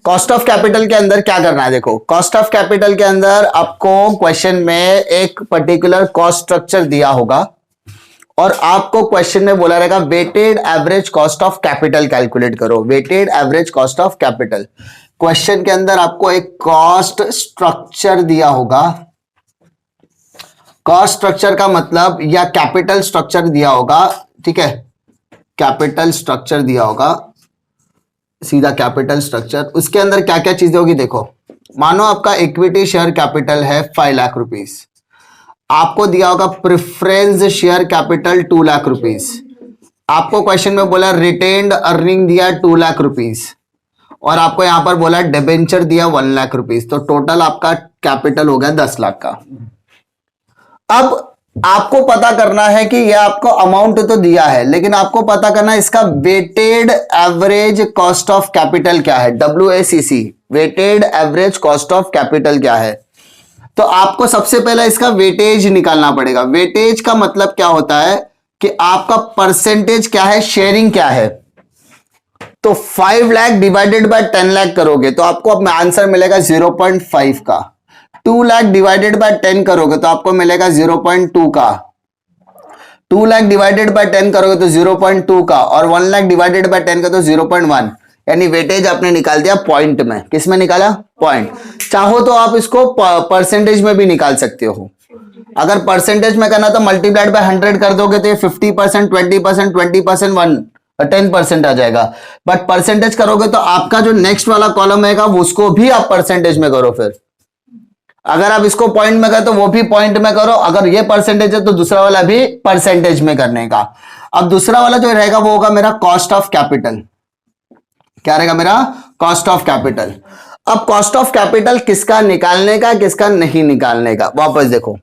Cost of capital के अंदर क्या करना है, देखो कॉस्ट ऑफ कैपिटल के अंदर आपको क्वेश्चन में एक पर्टिकुलर कॉस्ट स्ट्रक्चर दिया होगा और आपको क्वेश्चन में बोला रहेगा weighted average cost of capital calculate करो। Weighted average cost of capital, question के अंदर आपको एक कॉस्ट स्ट्रक्चर दिया होगा। कॉस्ट स्ट्रक्चर का मतलब या कैपिटल स्ट्रक्चर दिया होगा, ठीक है, कैपिटल स्ट्रक्चर दिया होगा, सीधा कैपिटल स्ट्रक्चर। उसके अंदर क्या क्या चीजें होगी देखो, मानो आपका इक्विटी शेयर कैपिटल है 5 लाख रुपीस, आपको दिया होगा preference share capital 2 lakh rupees, आपको क्वेश्चन में बोला रिटेन्ड अर्निंग दिया 2 लाख रुपीस और आपको यहां पर बोला डिबेंचर दिया 1 लाख रुपीस, तो टोटल आपका कैपिटल हो गया 10 लाख का। अब आपको पता करना है कि यह आपको अमाउंट तो दिया है, लेकिन आपको पता करना है इसका weighted average cost of capital क्या है, WACC, weighted average cost of capital क्या है। तो आपको सबसे पहले इसका वेटेज निकालना पड़ेगा। वेटेज का मतलब क्या होता है कि आपका परसेंटेज क्या है, शेयरिंग क्या है। तो 5 लाख डिवाइडेड बाय 10 लाख करोगे तो आपको आंसर मिलेगा 0.5 का। 2 लाख डिवाइडेड बाय 10 करोगे तो आपको मिलेगा 0.2 का। 2 लाख डिवाइडेड बाय 10 करोगे तो 0.2 का और 1 लाख डिवाइडेड बाय 10 का तो 0.1, यानी वेटेज आपने निकाल दिया पॉइंट में। किस में निकाला, पॉइंट। चाहो तो आप इसको परसेंटेज में भी निकाल सकते हो। अगर परसेंटेज में करना तो मल्टीप्लाइड बाय 100 कर दोगे तो ये 50%, 20%, 20%, 10% आ जाएगा। बट परसेंटेज करोगे तो आपका जो नेक्स्ट वाला कॉलम है उसको भी आप परसेंटेज में करो। फिर अगर आप इसको पॉइंट में करो तो वो भी पॉइंट में करो, अगर ये परसेंटेज है तो दूसरा वाला भी परसेंटेज में करने का। अब दूसरा वाला जो रहेगा वो होगा मेरा कॉस्ट ऑफ कैपिटल। क्या रहेगा मेरा, कॉस्ट ऑफ कैपिटल। अब कॉस्ट ऑफ कैपिटल किसका निकालने का, किसका नहीं निकालने का, वापस देखो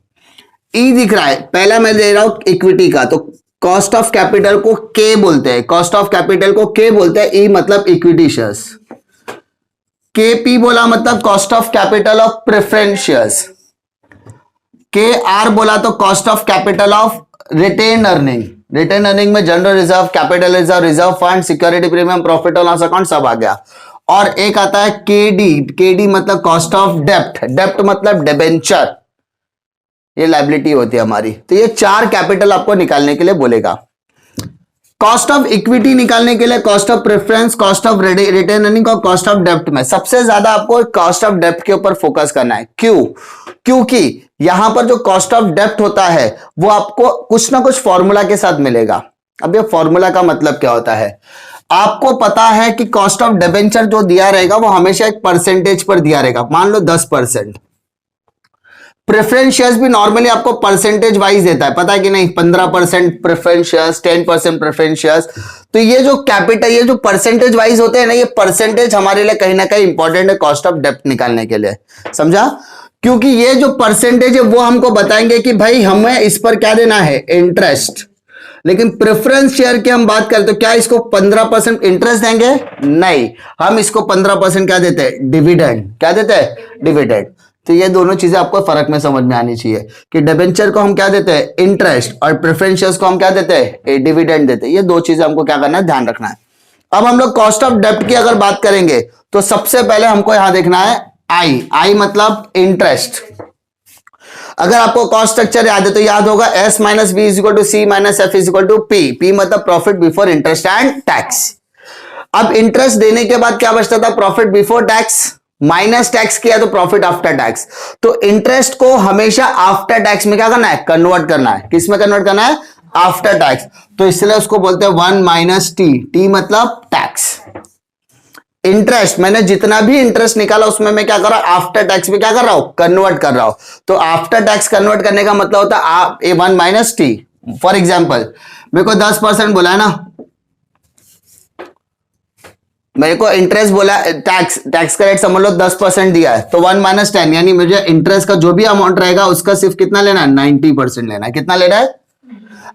ई दिख रहा है, पहला मैं दे रहा हूं इक्विटी का, तो कॉस्ट ऑफ कैपिटल को के बोलते हैं, कॉस्ट ऑफ कैपिटल को के बोलते हैं। ई मतलब इक्विटी शेयर्स, केपी बोला मतलब cost of capital of preference shares, के आर बोला तो cost of capital of retain earning. Retain earning में general reserve, capital reserve, reserve fund, security premium, profit और लॉस अकाउंट सब आ गया। और एक आता है केडी, केडी मतलब कॉस्ट ऑफ डेप्ट, डेप्ट मतलब डिबेंचर, ये लायबिलिटी होती है हमारी। तो ये 4 कैपिटल आपको निकालने के लिए बोलेगा। कॉस्ट ऑफ इक्विटी निकालने के लिए cost of preference, cost of retain earning और कॉस्ट ऑफ डेप्ट में सबसे ज्यादा आपको कॉस्ट ऑफ डेप्ट के ऊपर फोकस करना है। क्यों, क्योंकि यहां पर जो कॉस्ट ऑफ डेप्ट होता है वो आपको कुछ ना कुछ फॉर्मूला के साथ मिलेगा। अब ये फॉर्मूला का मतलब क्या होता है, आपको पता है कि कॉस्ट ऑफ डिबेंचर जो दिया रहेगा वो हमेशा एक परसेंटेज पर दिया रहेगा, मान लो 10%। प्रेफरेंस शेयर्स भी नॉर्मली आपको परसेंटेज वाइज देता है, पता है कि नहीं, 15% प्रेफरेंस शेयर्स, 10% प्रेफरेंस शेयर्स। तो ये जो कैपिटल, ये जो परसेंटेज वाइज होते हैं ना, ये परसेंटेज हमारे लिए कहीं ना कहीं इंपॉर्टेंट है कॉस्ट ऑफ डेप्ट निकालने के लिए, समझा। क्योंकि ये जो परसेंटेज है वो हमको बताएंगे कि भाई हमें इस पर क्या देना है, इंटरेस्ट। लेकिन प्रेफरेंस शेयर की हम बात करें तो क्या इसको 15% इंटरेस्ट देंगे, नहीं, हम इसको 15% क्या देते हैं, डिविडेंड। क्या देते हैं, डिविडेंड। तो ये दोनों चीजें आपको फर्क में समझ में आनी चाहिए कि डिबेंचर को हम क्या देते हैं, इंटरेस्ट, और प्रेफरेंस शेयर्स को हम क्या देते हैं, डिविडेंड देते हैं। ये दो चीजें हमको क्या करना है, ध्यान रखना है। अब हम लोग कॉस्ट ऑफ डेप्ट की अगर बात करेंगे तो सबसे पहले हमको यहां देखना है आई, आई मतलब इंटरेस्ट। अगर आपको कॉस्ट स्ट्रक्चर याद है तो याद होगा S minus B is equal to C minus F is equal to P. P मतलब profit before interest and tax. अब इंटरेस्ट देने के बाद क्या बचता था, profit before tax minus tax किया तो प्रॉफिट आफ्टर टैक्स। तो इंटरेस्ट को हमेशा आफ्टर टैक्स में क्या करना है, कन्वर्ट करना है। किस में कन्वर्ट करना है, आफ्टर टैक्स। तो इसलिए उसको बोलते हैं 1 माइनस टी, टी मतलब टैक्स। इंटरेस्ट मैंने जितना भी इंटरेस्ट निकाला उसमें मैं क्या कर रहा हूं, आफ्टर टैक्स में क्या कर रहा हूं, कन्वर्ट कर रहा हूं। तो आफ्टर टैक्स कन्वर्ट करने का मतलब होता है A1 minus T. For example मेरे को 10% बोला है ना, मेरे को इंटरेस्ट बोला, टैक्स का रेट समझ लो 10% दिया है, तो 1 माइनस 10 यानी मुझे इंटरेस्ट का जो भी अमाउंट रहेगा उसका सिर्फ कितना लेना है, 90% लेना है। कितना लेना है,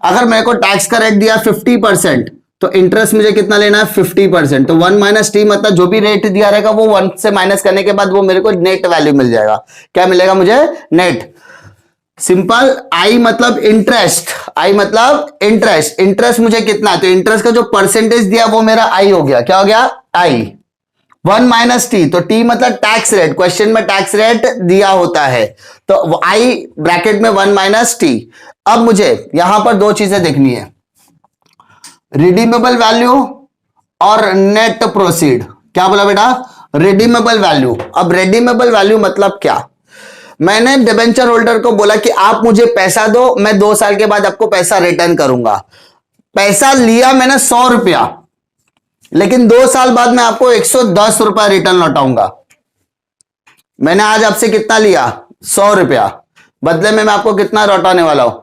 अगर मेरे को टैक्स का रेट दिया 50% तो इंटरेस्ट मुझे कितना लेना है, 50%। तो 1 माइनस टी मतलब जो भी रेट दिया रहेगा वो 1 से माइनस करने के बाद वो मेरे को नेट वैल्यू मिल जाएगा। क्या मिलेगा मुझे, नेट। सिंपल। आई मतलब इंटरेस्ट, आई मतलब इंटरेस्ट। इंटरेस्ट मुझे कितना है, तो इंटरेस्ट का जो परसेंटेज दिया वो मेरा आई हो गया। क्या हो गया, आई। 1 माइनस टी, तो टी मतलब टैक्स रेट, क्वेश्चन में टैक्स रेट दिया होता है, तो आई ब्रैकेट में 1 माइनस टी। अब मुझे यहां पर दो चीजें देखनी है, रिडीमेबल वैल्यू और नेट प्रोसीड। क्या बोला बेटा? Redeemable value. अब रिडीमेबल वैल्यू मतलब क्या? मैंने डिबेंचर होल्डर को बोला कि आप मुझे पैसा दो, मैं 2 साल के बाद आपको पैसा रिटर्न करूंगा। पैसा लिया मैंने 100 रुपया, लेकिन 2 साल बाद मैं आपको 110 रुपया रिटर्न लौटाऊंगा। मैंने आज आपसे कितना लिया? 100 रुपया, बदले में मैं आपको कितना लौटाने वाला हूं?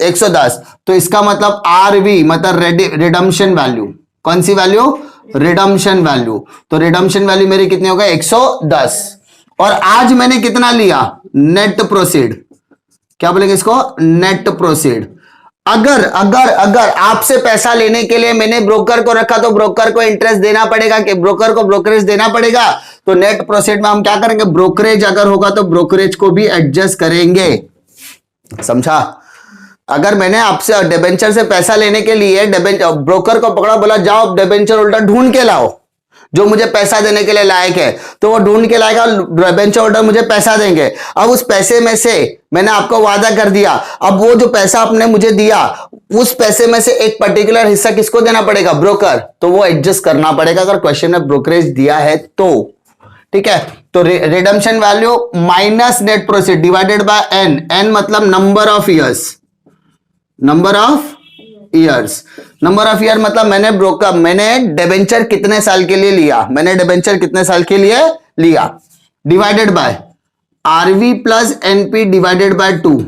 110। तो इसका मतलब आरवी मतलब रिडम्पशन वैल्यू। कौन सी वैल्यू? Redemption value. तो रिडम्पशन वैल्यू मेरी कितनी हो गई? 110। और आज मैंने कितना लिया? Net proceed. क्या बोलेंगे इसको? Net proceed. अगर अगर अगर आपसे पैसा लेने के लिए मैंने ब्रोकर को रखा तो ब्रोकर को इंटरेस्ट देना पड़ेगा, कि ब्रोकर को ब्रोकरेज देना पड़ेगा। तो नेट प्रोसीड में हम क्या करेंगे? ब्रोकरेज अगर होगा तो ब्रोकरेज को भी एडजस्ट करेंगे। समझा? अगर मैंने आपसे डिबेंचर से पैसा लेने के लिए ब्रोकर को पकड़ा, बोला जाओ डिबेंचर होल्डर ढूंढ के लाओ जो मुझे पैसा देने के लिए लायक है, तो वो ढूंढ के लाएगा, डिबेंचर होल्डर मुझे पैसा देंगे। अब उस पैसे में से मैंने आपको वादा कर दिया, अब वो जो पैसा आपने मुझे दिया उस पैसे में से एक पर्टिकुलर हिस्सा किसको देना पड़ेगा? ब्रोकर। तो वो एडजस्ट करना पड़ेगा अगर क्वेश्चन में ब्रोकरेज दिया है तो। ठीक है, तो redemption value minus net proceed divided by N. N मतलब number of years, number of years. Number of year मतलब मैंने डिबेंचर कितने साल के लिए लिया, मैंने डिबेंचर कितने साल के लिए लिया, divided by RV plus NP divided by 2।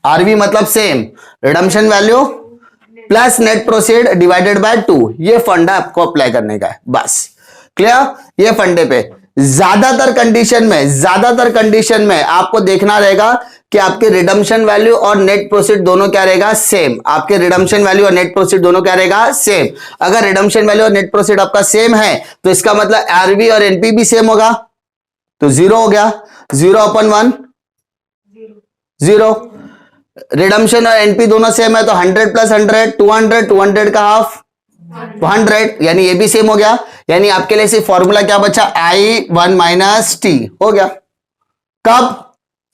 RV मतलब same, redemption value plus net proceed divided by 2। ये फंडा आपको अप्लाई करने का है, बस। क्लियर? ये फंडे पे ज्यादातर कंडीशन में आपको देखना रहेगा कि आपके रिडम्पशन वैल्यू और नेट प्रोसीड दोनों क्या रहेगा? सेम। आपके रिडम्पशन वैल्यू और नेट प्रोसीड दोनों क्या रहेगा? सेम। अगर रिडम्पशन वैल्यू और नेट प्रोसीड आपका सेम है तो इसका मतलब आरवी और एनपी भी सेम होगा, तो 0 हो गया। 0/1 0। रिडम्पशन और एनपी दोनों सेम है तो 100 प्लस 100 200, 200 का हाफ 100, यानी ये भी सेम हो गया। यानी आपके लिए सिर्फ फॉर्मूला क्या बचा? I1 माइनस टी हो गया।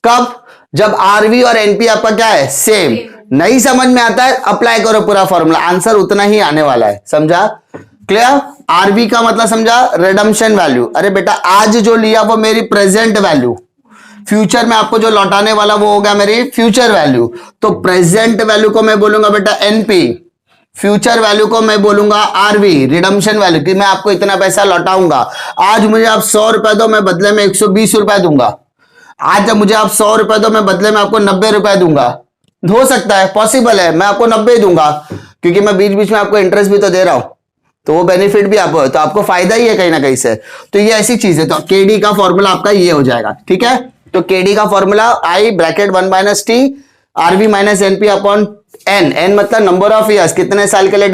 कब? जब आरवी और एनपी आपका क्या है? सेम। नहीं समझ में आता है, अप्लाई करो पूरा फॉर्मूला, आंसर उतना ही आने वाला है। समझा? क्लियर? आरवी का मतलब समझा? Redemption value. अरे बेटा आज जो लिया वो मेरी प्रेजेंट वैल्यू, फ्यूचर में आपको जो लौटाने वाला वो होगा मेरी फ्यूचर वैल्यू। तो प्रेजेंट वैल्यू को मैं बोलूंगा बेटा एनपी, फ्यूचर वैल्यू को मैं बोलूंगा आरवी, रिडम्पशन वैल्यू, कि मैं आपको इतना पैसा लौटाऊंगा। आज मुझे आप 100 रुपए दो, मैं बदले में 120 रुपए दूंगा। आज जब मुझे आप 100 रुपए दो, मैं बदले में आपको 90 रुपए दूंगा। हो सकता है, पॉसिबल है, मैं आपको 90 दूंगा, क्योंकि मैं बीच बीच में आपको इंटरेस्ट भी तो दे रहा हूं, तो वो बेनिफिट भी आपको, तो आपको फायदा ही है कहीं ना कहीं से। तो ये ऐसी चीज है। तो केडी का फॉर्मूला आपका ये हो जाएगा। ठीक है, तो केडी का formula I bracket 1 minus T RV minus NP upon N. N मतलब नंबर ऑफ ईयर्स, कितने साल के लिए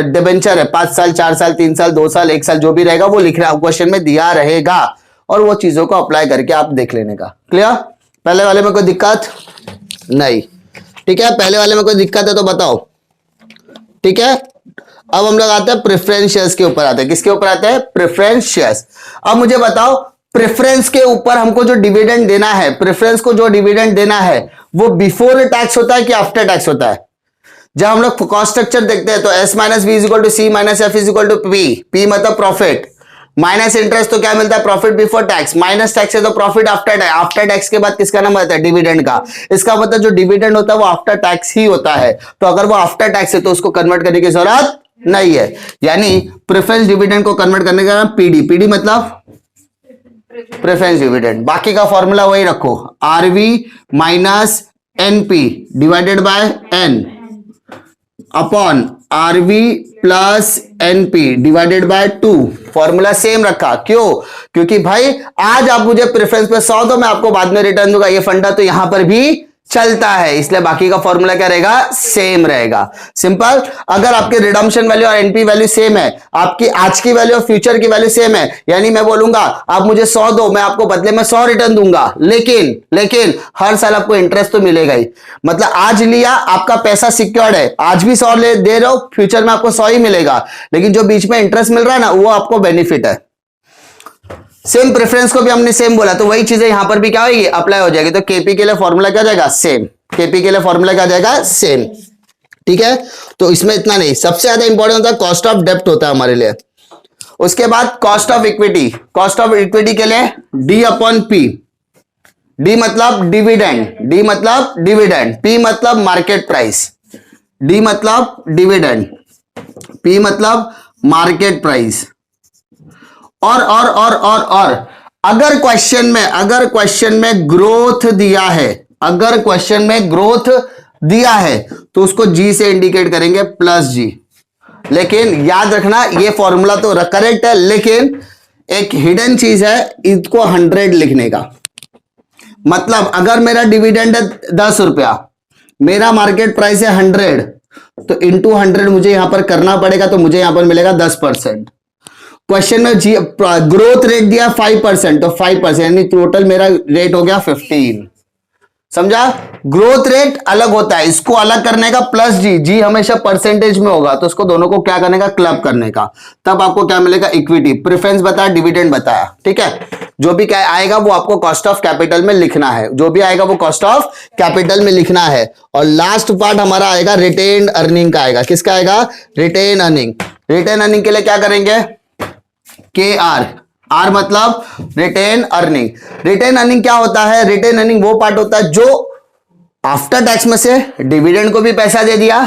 डिबेंचर है, 5 साल 4 साल 3 साल 2 साल 1 साल, जो भी रहेगा वो लिख रहा क्वेश्चन में दिया रहेगा, और वो चीजों को अप्लाई करके आप देख लेने का। क्लियर? पहले वाले में कोई दिक्कत नहीं? ठीक है, पहले वाले में कोई दिक्कत है तो बताओ। ठीक है, अब हम लोग आते हैं प्रेफरेंस शेयर्स के ऊपर आते हैं। किसके ऊपर आते हैं? Preference shares. अब मुझे बताओ, प्रेफरेंस के ऊपर हमको जो डिविडेंड देना है, प्रेफरेंस को जो डिविडेंड देना है वो बिफोर टैक्स होता है कि आफ्टर टैक्स होता है? जब हम लोग कॉस्ट स्ट्रक्चर देखते हैं तो S minus B is equal to C minus F is equal to P. P मतलब प्रॉफिट, माइनस इंटरेस्ट तो क्या मिलता है? Profit before tax, minus tax है तो profit after tax. After tax के बाद किसका नाम आता है? डिविडेंड का। इसका मतलब जो डिविडेंड होता है वो आफ्टर टैक्स ही होता है। तो अगर वो आफ्टर टैक्स है तो उसको कन्वर्ट करने की जरूरत नहीं है। यानी प्रेफरेंस डिविडेंड को कन्वर्ट करने का नाम पीडी। पीडी मतलब प्रेफरेंस डिविडेंड। बाकी का फॉर्मूला वही रखो, RV minus NP divided by N upon RV plus NP divided by 2। Formula same रखा। क्यों? क्योंकि भाई आज आप मुझे प्रेफरेंस पे 100 दो, मैं आपको बाद में रिटर्न दूंगा। ये फंडा तो यहां पर भी चलता है, इसलिए बाकी का फॉर्मूला क्या रहेगा? सेम रहेगा। सिंपल। अगर आपके रिडम्पशन वैल्यू और एनपी वैल्यू सेम है, आपकी आज की वैल्यू और फ्यूचर की वैल्यू सेम है, यानी मैं बोलूंगा आप मुझे 100 दो, मैं आपको बदले में 100 रिटर्न दूंगा, लेकिन हर साल आपको इंटरेस्ट तो मिलेगा ही। मतलब आज लिया, आपका पैसा सिक्योर्ड है, आज भी 100 दे रहे हो, फ्यूचर में आपको 100 ही मिलेगा, लेकिन जो बीच में इंटरेस्ट मिल रहा है ना, वो आपको बेनिफिट है। सेम प्रेफरेंस को भी हमने सेम बोला, तो वही चीजें यहां पर भी क्या होगी, अप्लाई हो जाएगी। तो केपी के लिए फॉर्मूला क्या जाएगा, सेम। केपी के लिए फॉर्मूला क्या जाएगा, सेम। ठीक है, तो इसमें इतना नहीं, सबसे ज्यादा इंपॉर्टेंट होता है कॉस्ट ऑफ डेप्ट होता है हमारे लिए। उसके बाद cost of equity. Cost of equity के लिए डी अपॉन पी। डी मतलब डिविडेंड, डी मतलब डिविडेंड, पी मतलब मार्केट प्राइस, डी मतलब डिविडेंड, पी मतलब मार्केट प्राइस। और अगर क्वेश्चन में ग्रोथ दिया है, अगर क्वेश्चन में ग्रोथ दिया है तो उसको जी से इंडिकेट करेंगे, प्लस जी। लेकिन याद रखना ये फॉर्मूला तो करेक्ट है, लेकिन एक हिडन चीज है इसको 100 लिखने का। मतलब अगर मेरा डिविडेंड है 10 रुपया, मेरा मार्केट प्राइस है 100, तो इंटू 100 मुझे यहां पर करना पड़ेगा, तो मुझे यहां पर मिलेगा 10%। क्वेश्चन में ग्रोथ रेट दिया 5%, तो 5% यानी टोटल मेरा रेट हो गया 15। समझा, ग्रोथ रेट अलग होता है, इसको अलग करने का प्लस जी, जी हमेशा परसेंटेज में होगा, तो उसको दोनों को क्या करने का, क्लब करने का, तब आपको क्या मिलेगा, इक्विटी। प्रेफरेंस बताया, डिविडेंड बताया। ठीक है, जो भी क्या आएगा वो आपको कॉस्ट ऑफ कैपिटल में लिखना है, जो भी आएगा वो कॉस्ट ऑफ कैपिटल में लिखना है। और लास्ट पार्ट हमारा आएगा रिटेन्ड अर्निंग का आएगा। किसका आएगा, रिटेन अर्निंग। रिटेन अर्निंग के लिए क्या करेंगे, के आर मतलब रिटेन अर्निंग। रिटेन अर्निंग क्या होता है, रिटेन अर्निंग वो पार्ट होता है जो आफ्टर टैक्स में से डिविडेंड को भी पैसा दे दिया।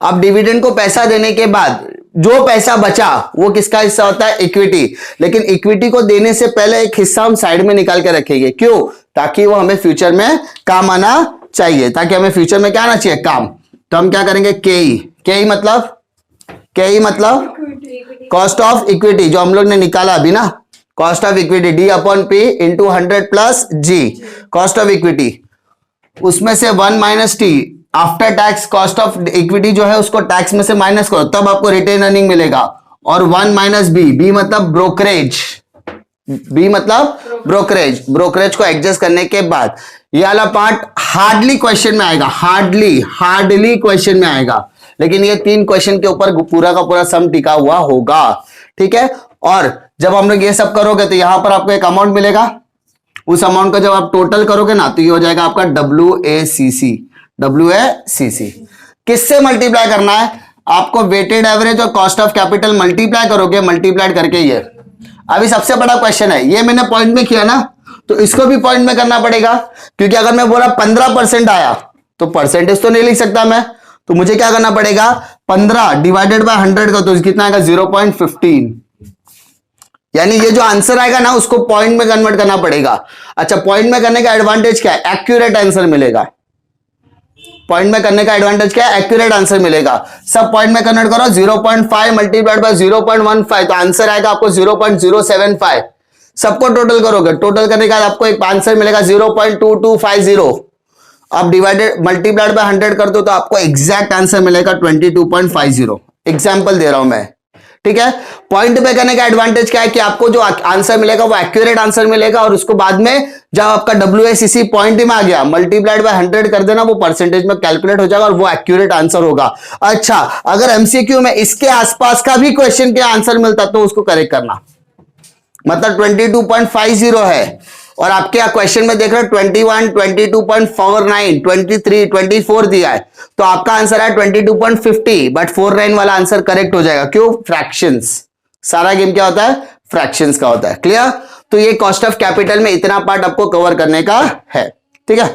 अब डिविडेंड को पैसा देने के बाद जो पैसा बचा वो किसका हिस्सा होता है, इक्विटी। लेकिन इक्विटी को देने से पहले एक हिस्सा हम साइड में निकाल के रखेंगे, क्यों, ताकि वो हमें फ्यूचर में काम आना चाहिए, ताकि हमें फ्यूचर में क्या आना चाहिए, काम। तो हम क्या करेंगे, के मतलब कॉस्ट ऑफ इक्विटी, जो हम लोग ने निकाला अभी ना, cost of equity D upon P into 100 plus G, cost of equity. उसमें से 1 minus T, after tax cost of equity जो है उसको टैक्स में से माइनस करो, तब आपको रिटेन अर्निंग मिलेगा। और 1 माइनस बी, बी मतलब ब्रोकरेज, बी मतलब ब्रोकरेज। ब्रोकरेज को एडजस्ट करने के बाद ये वाला पार्ट हार्डली क्वेश्चन में आएगा, हार्डली क्वेश्चन में आएगा, लेकिन ये 3 क्वेश्चन के ऊपर पूरा का पूरा सम टिका हुआ होगा। ठीक है, और जब हम लोग ये सब करोगे तो यहां पर आपको एक अमाउंट मिलेगा, उस अमाउंट का जब आप टोटल करोगे ना तो ये हो जाएगा आपका WACC। किससे मल्टीप्लाई करना है आपको, वेटेड एवरेज और कॉस्ट ऑफ कैपिटल मल्टीप्लाई करोगे, मल्टीप्लाई करके ये अभी सबसे बड़ा क्वेश्चन है, ये मैंने पॉइंट में किया ना, तो इसको भी पॉइंट में करना पड़ेगा, क्योंकि अगर मैं बोला 15% आया तो परसेंटेज तो नहीं लिख सकता मैं, तो मुझे क्या करना पड़ेगा, 15 डिवाइडेड बाय 100 का, तो कितना आएगा 0.15। यानी ये जो आंसर आएगा ना उसको पॉइंट में कन्वर्ट करना पड़ेगा। अच्छा, पॉइंट में करने का एडवांटेज क्या है, एक्यूरेट आंसर मिलेगा। पॉइंट में करने का एडवांटेज क्या है, एक्यूरेट आंसर मिलेगा। सब पॉइंट में कन्वर्ट करो, 0.5 मल्टीप्लाइड बाय 0.15, तो आंसर आएगा आपको 0.075। सबको टोटल करोगे, टोटल करने के बाद आपको एक आंसर मिलेगा 0.2250। अब डिवाइडेड मल्टीप्लाइड बाय 100 कर दो तो आपको एग्जैक्ट आंसर मिलेगा 22.50। एग्जांपल दे रहा हूं मैं। ठीक है, पॉइंट पे करने का एडवांटेज क्या है कि आपको जो आंसर मिलेगा वो एक्यूरेट आंसर मिलेगा, और उसको बाद में जब आपका WACC पॉइंट में आ गया, मल्टीप्लाइड बाय 100 कर देना, वो परसेंटेज में कैलकुलेट हो जाएगा और वो एक्यूरेट आंसर होगा। अच्छा, अगर MCQ में इसके आसपास का भी क्वेश्चन के आंसर मिलता तो उसको करेक्ट करना, मतलब 22.50 है और आपके क्वेश्चन में देख रहे हो 21, 22.49, 23, 24 दिया है, तो आपका आंसर है 22.50, बट 49 वाला आंसर करेक्ट हो जाएगा। क्यों, फ्रैक्शंस। सारा गेम क्या होता है, फ्रैक्शंस का होता है। क्लियर, तो ये कॉस्ट ऑफ कैपिटल में इतना पार्ट आपको कवर करने का है। ठीक है।